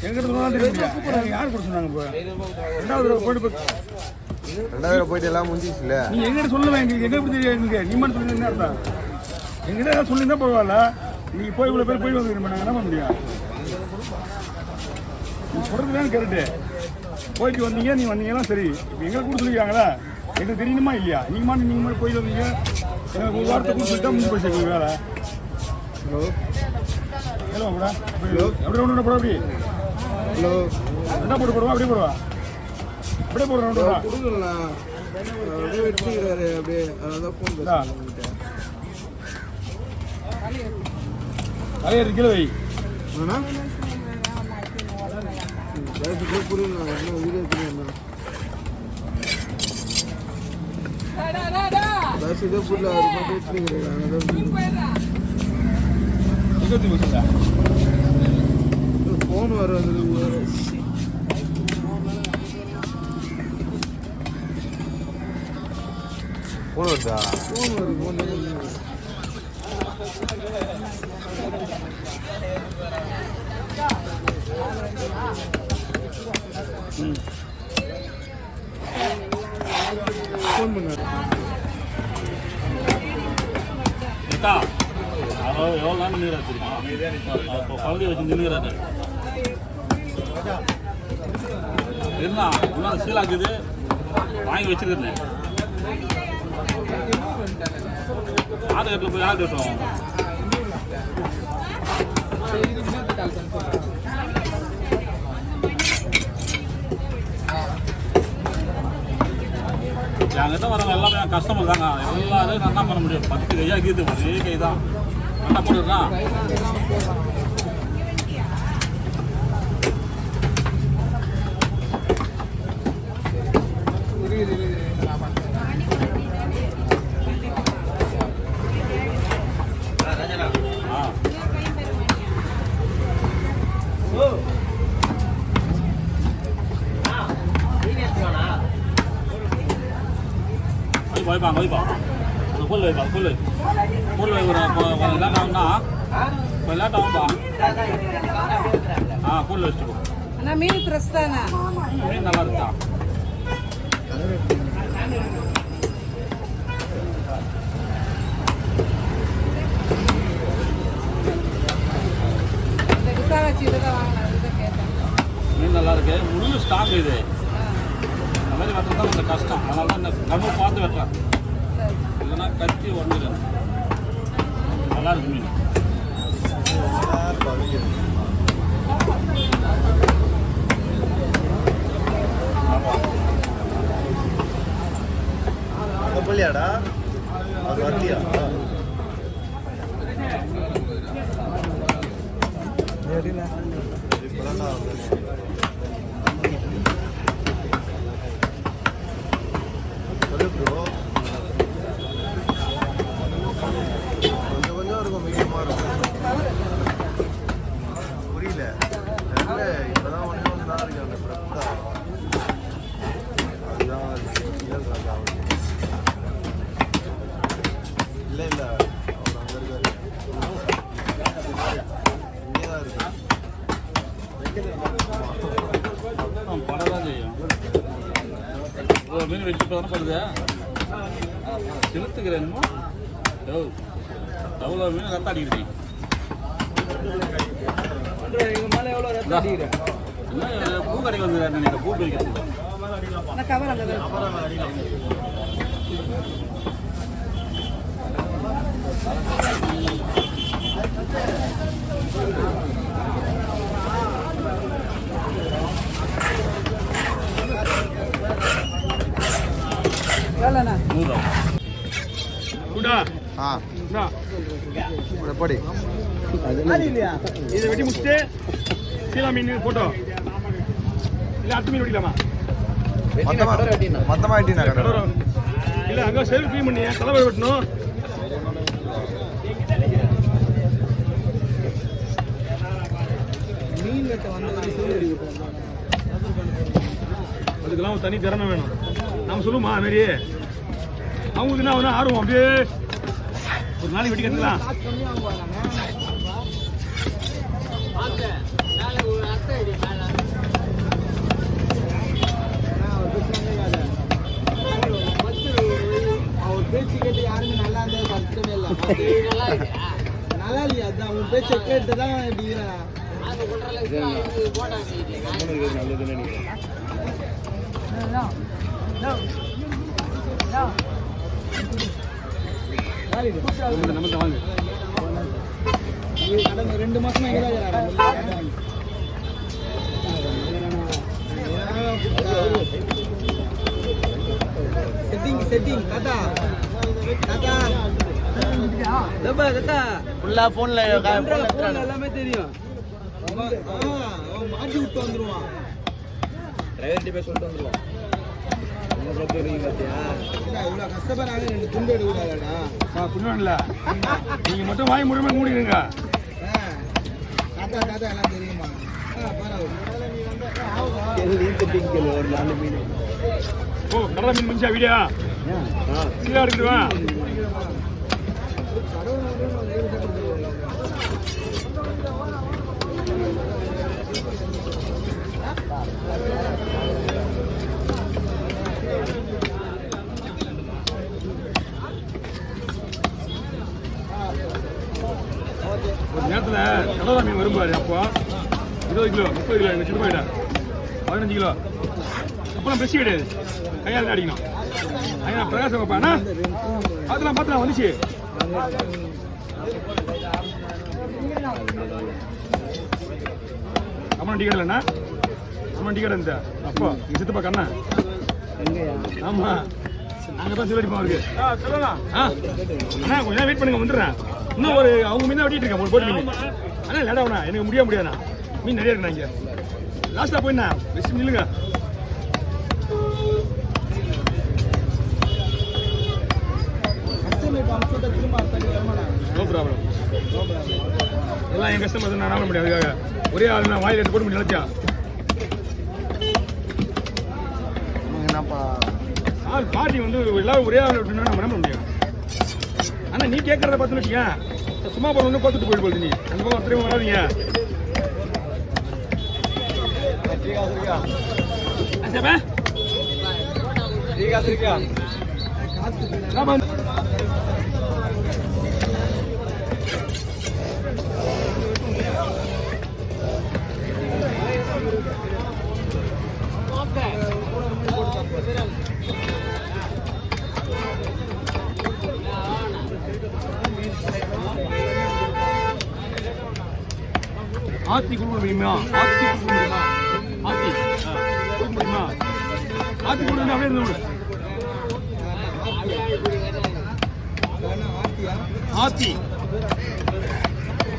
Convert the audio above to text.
யார் கொடுத்தாங்க இப்போ ரெண்டாவது போயிட்டு எல்லாம் முடிஞ்சிச்சுல நீ எங்கிட்ட சொல்லுவேன் எங்களுக்கு எங்க எப்படி தெரியும் நீ மட்டும் சொல்லி என்ன அர்த்தம் எங்கிட்ட சொல்லியிருந்தா பரவாயில்ல நீங்க போய் இவ்வளோ பேர் போய் வந்து நாங்கள் என்ன பண்ண முடியும் நீ சொல்றது தான் கரெக்டு போயிட்டு வந்தீங்க நீ வந்தீங்கன்னா சரி இப்போ எங்களை கூட சொல்லியிருக்காங்களா எங்களுக்கு தெரியணுமா இல்லையா நீங்கள் மட்டும் போயிட்டு வந்தீங்க எனக்கு ஒரு வாரத்தை கூட சொல்லிட்டா முடிஞ்சு போயிடுச்சு வேலை ஹலோ ஹலோ கூட அப்படியே ஒன்று போட அப்படி ஹலோ என்ன போட்டு போடுவா அப்படியே போடுவா அப்படியே போடுறோம் கொடுங்கண்ணா அப்படியே வச்சுக்கிறாரு அப்படியே அதான் ஃபோன் தலைய கிலோ வை புரியுங்க வீடியோ புரியுண்ணா இதே புரியல அவர் மட்டும் வச்சுக்கிறாங்க ஃபோன் வர ஃபோன் வருதா ஃபோன் வருது ஃபோன் ஃபோன் பண்ணாரு எவ்வளோ நாள் நின்றுறாரு தெரியுமா இப்போ குழந்தைய வச்சு நின்றுறாரு இருந்தா இன்னும் சீலாக்குது வாங்கி வச்சுருந்தேன் ஆறு கட்டில் போய் யார் கட்டுவோம் என்கிட்ட வரவங்க எல்லாமே கஸ்டமர் தாங்க எல்லாரும் நல்லா பண்ண முடியும் 10 கையா இருக்குது ஒரே கை தான் நல்லா போட்டுடுறான் வைப்பா வைப்பா அந்த புல் வைப்பா புல் வைக்கிற லேட் ஆகும்னா கொஞ்சம் லேட் ஆகும்பா புல் வச்சுக்கோ மீன் ஃப்ரெஷ் தானே மீன் நல்லா இருக்கா மீன் நல்லா இருக்கு முழு ஸ்டாக் இது அந்த மாதிரி வெட்டுறது தான் கொஞ்சம் கஷ்டம் அதனால தான் இந்த கண்ணு பார்த்து வெட்டுறேன் இல்லைன்னா கத்தி ஒன்று நல்லா இருக்கு மீன் புள்ளியாடா அது வரலையா கொஞ்சம் இருக்கும் மீடியமாக இருக்கும் புரியல இப்போதான் ஒன்று தான் இருக்கு அந்த பிரச்சனை அதுதான் இல்லை இல்லை அவர் அங்கே இருக்காரு இங்கே தான் இருக்கு படம் தான் செய்யும் இவ்வளோ மீன் வச்சு தானே பண்ணுது செலுத்துக்கிறேன்மா எவ்வளோ மீன் ரத்தம் அடிக்கிறீங்க பூ கடைக்கு வந்து நீங்கள் பூ பிரிக்கிறது படி இதை வெட்டி முடிச்சுட்டு சீலா மீன் போட்டோ இல்லை அத்து மீன் வெட்டிக்கலாமா மொத்தமாக வெட்டினா இல்லை அங்கே செல்ஃப் க்ளீன் பண்ணி தலைவர் வெட்டணும் மீன் வெட்ட வந்து அதுக்கெல்லாம் தனி திறமை வேணும் நம்ம சொல்லுமா அதுமாரி அவங்களுக்கு என்ன ஆகுனா ஆர்வம் அப்படியே ஒரு நாளைக்கு வெட்டி கட்டலாம் அவர் பேச்சு கேட்டு யாருமே நல்லா இருந்தா கஷ்டமே இல்லை. நல்லா இல்லையா? அதான் உன் பேச்சை கேட்டு தான் இப்படி கடந்த 2 மாசமா செட்டிங் தாத்தா ஃபுல்லா போன்ல எல்லாமே தெரியும். மாட்டி விட்டு வந்துருவான். டிரைவர் போய் சொல்லிட்டு வந்துருவான். இவ்வளோ கஷ்டப்படுறாங்க, 2 துண்டு எடுக்கூடாதா? புண்ணியம்ல நீங்க மட்டும் வாய் முழுமை மூடிடுங்க. தாத்தா எல்லாம் தெரியுமா? ஓ கடலை மீன் முடிஞ்சா வீடியோ சீரா எடுத்துடுவா. ஒரு நேரத்தில் கடலா மீன் வரும்பாரு. அப்போ 20 கிலோ 30 கிலோ எங்கள் சின்ன போயிட்டேன் 15 கிலோ. அப்போலாம் பிரஷ் கிடையாது, கையால் தான் அடிக்கணும். ஐயா பிரகாசம் வைப்பாண்ணா பார்த்துலாம் வந்துச்சு. அம்மன் டிக்கெட் இல்லைண்ணா, அம்மன் டிக்கெட் இருந்த அப்போ எங்கள் சித்தப்பா கண்ணா. ஆமாம் நாங்கள் தான் சொல்லடிப்போம் அவருக்கு. அண்ணா கொஞ்சம் நேரம் வெயிட் பண்ணுங்க, வந்துடுறேன். இன்னும் ஒரு அவங்க மீன் தான் வெட்டிட்டு இருக்கேன், ஒரு போட்டு மீன். அண்ணா லேட்டாகண்ணா, எனக்கு முடியாதுண்ணா, மீன் நிறைய இருக்குண்ணா. இங்கே லாஸ்ட்டாக போயிண்ணா, பெஸ்ட் நில்லுங்க. நோ ப்ராப்ளம், எல்லாம் என் கஸ்டமர் நான் ஆக முடியாது. அதுக்காக ஒரே ஆள் நான் வாயில் எடுத்து போட்டு முடியும் நினைச்சா. ஆள் பார்ட்டி வந்து எல்லாரும் ஒரே ஆள் விட்டுனா நம்ம என்ன முடியும்? ஆனால் நீ கேட்கறத பார்த்துன்னு வச்சுக்கேன், சும்மா போன ஒன்று பார்த்துட்டு போயிட்டு போகுது. நீ அந்த பக்கம் திரும்ப வராதிங்க. ஆத்தி கொடுக்க முடியுமா? ஆத்தி கொடுக்க முடியுமா? ஆத்தி கொடுக்க முடியுமா? ஆத்தி கொடுக்க அப்படியே இருந்து ஆத்தி